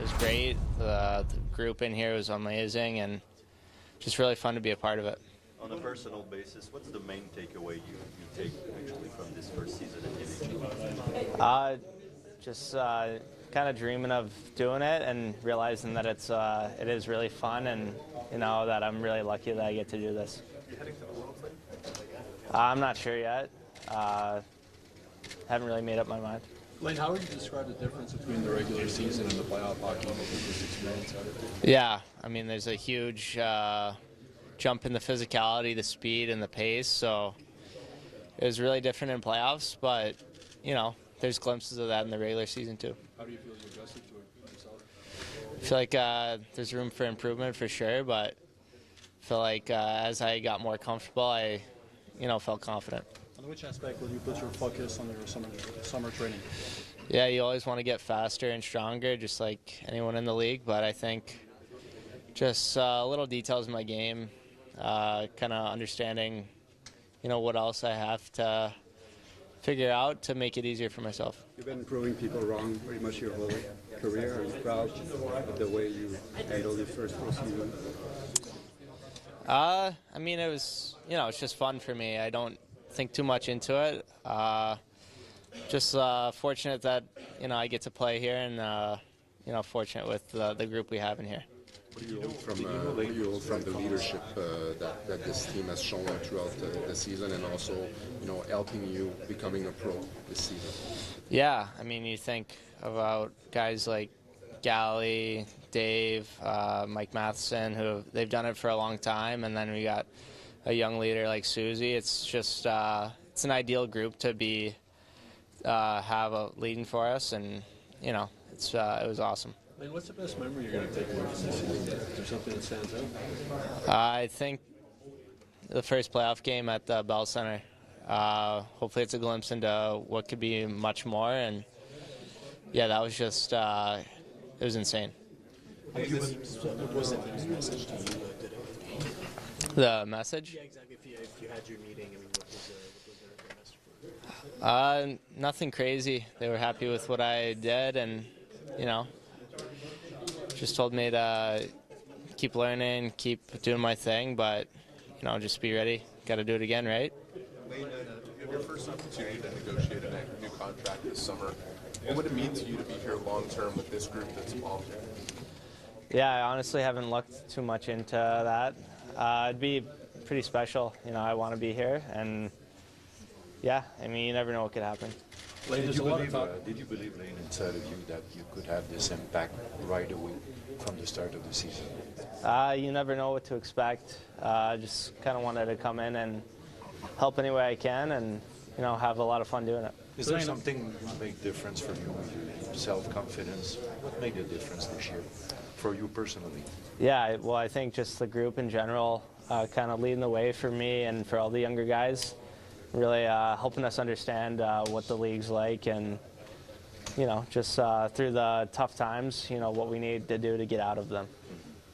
was great. The group in here was amazing, and just really fun to be a part of it. On a personal basis, what's the main takeaway you take actually from this first season in NHL? Just kind of dreaming of doing it and realizing that it is really fun, and that I'm really lucky that I get to do this. You heading to the World Cup? I'm not sure yet. Haven't really made up my mind. Lane, how would you describe the difference between the regular season and the playoff hockey with this experience? Yeah, I mean, there's a huge jump in the physicality, the speed, and the pace. So it was really different in playoffs, but there's glimpses of that in the regular season too. How do you feel you adjusted to it yourself? I feel like there's room for improvement for sure, but I feel like as I got more comfortable, I felt confident. On which aspect will you put your focus on your summer training? Yeah, you always want to get faster and stronger, just like anyone in the league. But I think just little details in my game, kind of understanding, what else I have to figure out to make it easier for myself. You've been proving people wrong pretty much your whole career. Are you proud of the way you handled your first full season? I mean, it was, it's just fun for me. I don't think too much into it. Just fortunate that I get to play here, and fortunate with the group we have in here. What do you hold from the leadership that this team has shown throughout the season, and also helping you becoming a pro this season? Yeah, I mean, you think about guys like Gally, Dave, Mike Matheson, who they've done it for a long time, and then we got a young leader like Susie. It's just it's an ideal group to be have a leading for us, and it was awesome. Lane, what's the best memory you're going to take away from this season? Is there something that stands out? I think the first playoff game at the Bell Center. Hopefully, it's a glimpse into what could be much more, and yeah, that was just it was insane. What was the message to you today? The message? Yeah, exactly. If you had your meeting, I mean, what was their message for you? Nothing crazy. They were happy with what I did, and just told me to keep learning, keep doing my thing, but just be ready. Got to do it again, right? Lane, you have your first opportunity to negotiate a new contract this summer. What would it mean to you to be here long term with this group that's involved here? Yeah, I honestly haven't looked too much into that. It'd be pretty special. I want to be here, and yeah, I mean, you never know what could happen. Lane, Did you believe, Lane, inside of you that you could have this impact right away from the start of the season? You never know what to expect. Just kind of wanted to come in and help any way I can, and have a lot of fun doing it. Is there something that made difference for you? Self-confidence? What made the difference this year for you personally? Yeah, well, I think just the group in general kind of leading the way for me and for all the younger guys, really helping us understand what the league's like, and just through the tough times, what we need to do to get out of them.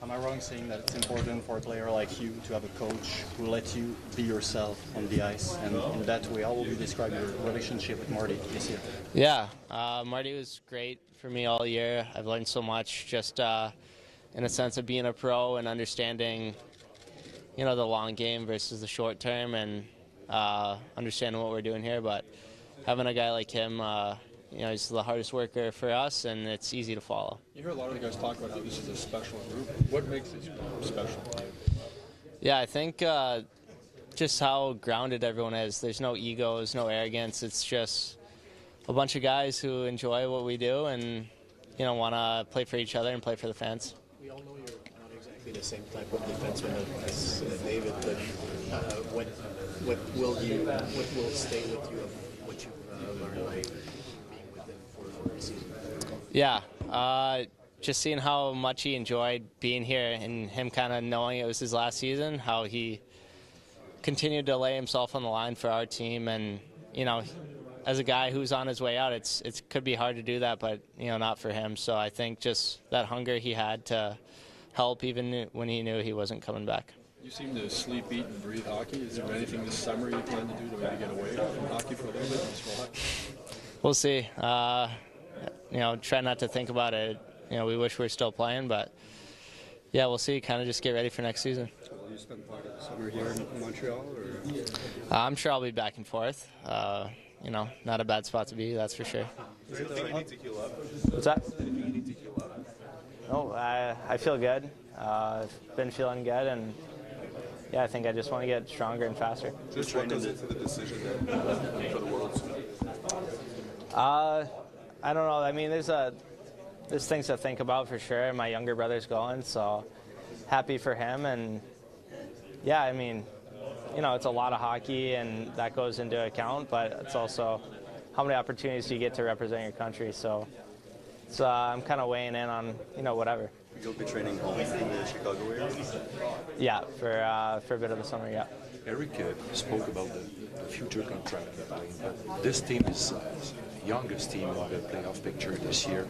Am I wrong saying that it's important for a player like you to have a coach who lets you be yourself on the ice? And in that way, how will you describe your relationship with Marty this year? Yeah, Marty was great for me all year. I've learned so much just in a sense of being a pro and understanding, the long game versus the short term, and understanding what we're doing here. But having a guy like him, he's the hardest worker for us, and it's easy to follow. You hear a lot of the guys talk about how this is a special group. What makes this group special? Yeah, I think just how grounded everyone is. There's no egos, no arrogance. It's just a bunch of guys who enjoy what we do and want to play for each other and play for the fans. We all know you're not exactly the same type of defenseman as David, but what will stay with you of what you've learned by being with him for a season? Yeah, just seeing how much he enjoyed being here, and him kind of knowing it was his last season, how he continued to lay himself on the line for our team. And as a guy who's on his way out, it could be hard to do that, but not for him. So I think just that hunger he had to help even when he knew he wasn't coming back. You seem to sleep, eat, and breathe hockey. Is there anything this summer you plan to do to maybe get away from hockey for a little bit? We'll see. Try not to think about it we wish we were still playing, but yeah, we'll see. Kind of just get ready for next season. So will you spend part of the summer here in Montreal? Or? I'm sure I'll be back and forth. Not a bad spot to be, that's for sure. Do you think you need to heal up? What's that? Do you think you need to heal up? No, I feel good. I've been feeling good, and yeah, I think I just want to get stronger and faster. Just what goes into the decision then for the Worlds? I don't know. I mean, there's things to think about for sure. My younger brother's going, so happy for him. And yeah, I mean, it's a lot of hockey, and that goes into account, but it's also how many opportunities do you get to represent your country. So I'm kind of weighing in on, whatever. You'll be training home in the Chicago area? Yeah, for a bit of the summer, yeah. Eric spoke about the future contract, but this team is the youngest team on the playoff picture this year.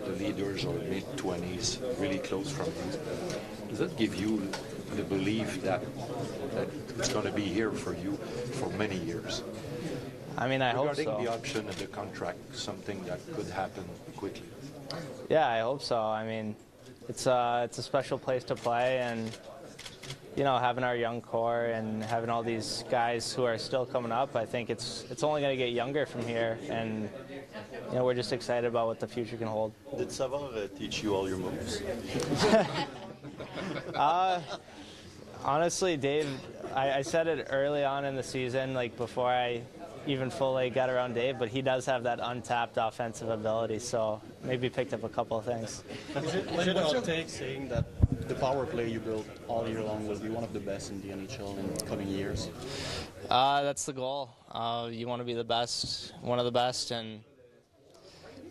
The leaders are mid-20s, really close from you. Does that give you the belief that it's going to be here for you for many years? I mean, I hope so. Regarding the option of the contract, something that could happen quickly. Yeah, I hope so. I mean, it's a special place to play, and having our young core and having all these guys who are still coming up, I think it's only going to get younger from here, and we're just excited about what the future can hold. Did Savard teach you all your moves? Honestly, Dave, I said it early on in the season, like before I even fully got around Dave, but he does have that untapped offensive ability, so maybe picked up a couple of things. Is it all take saying that the power play you build all year long will be one of the best in the NHL in the coming years? That's the goal. You want to be the best, one of the best, and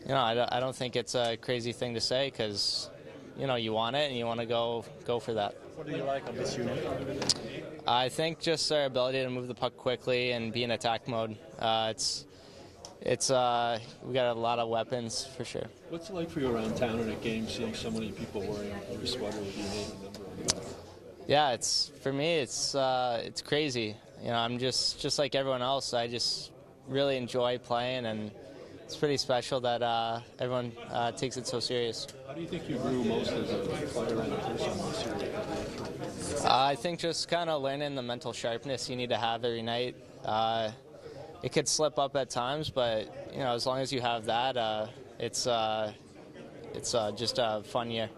I don't think it's a crazy thing to say, because you want it and you want to go for that. What do you like of this unit? I think just our ability to move the puck quickly and be in attack mode. We got a lot of weapons for sure. What's it like for you around town in a game, seeing so many people wearing your sweater with your name and number on the back? Yeah, for me it's crazy. I'm just like everyone else. I just really enjoy playing, and it's pretty special that everyone takes it so serious. How do you think you grew most as a player and a person this year? I think just kind of learning the mental sharpness you need to have every night. It could slip up at times, but as long as you have that, it's just a fun year.